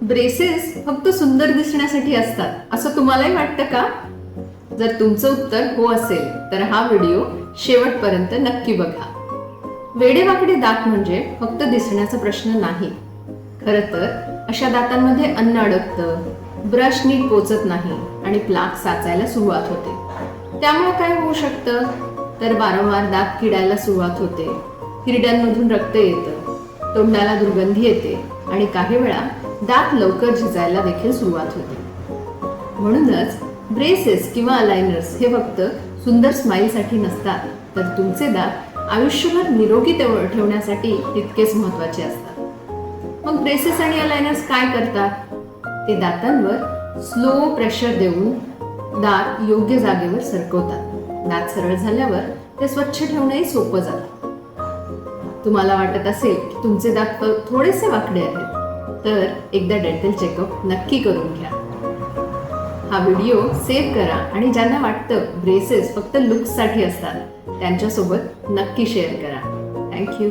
Braces फक्त सुंदर दिसण्यासाठी असतात असं तुम्हालाही वाटतं का? जर तुमचं उत्तर हो असेल तर हा व्हिडिओ शेवटपर्यंत नक्की बघा. वेडेवाकडे दात म्हणजे फक्त दिसण्याचा प्रश्न नाही. खरं तर अशा दातांमध्ये अन्न अडकतं, ब्रश नीट पोचत नाही आणि प्लाक साचायला सुरुवात होते. त्यामुळे काय होऊ शकतं तर वारंवार दात किडायला सुरुवात होते, हिरड्यांमधून रक्त येतं, तोंडाला दुर्गंधी येते आणि काही वेळा दात लवकर झिजायला देखील सुरुवात होते. म्हणूनच ब्रेसेस किंवा अलायनर्स हे फक्त सुंदर स्माईलसाठी नसतात, तर तुमचे दात आयुष्यभर निरोगी ठेवण्यासाठी तितकेच महत्वाचे असतात. मग ब्रेसेस आणि अलायनर्स काय करतात? ते दातांवर स्लो प्रेशर देऊन दात योग्य जागेवर सरकवतात. दात सरळ झाल्यावर ते स्वच्छ ठेवणंही सोपं जातं. तुम्हाला वाटत असेल की तुमचे दात थोडेसे वाकडे आहेत, तर एकदा डेंटल चेकअप नक्की करून घ्या. हा व्हिडिओ सेव्ह करा आणि ज्यांना वाटतं ब्रेसेस फक्त लुक्ससाठी असतात त्यांच्यासोबत नक्की शेअर करा. थँक्यू.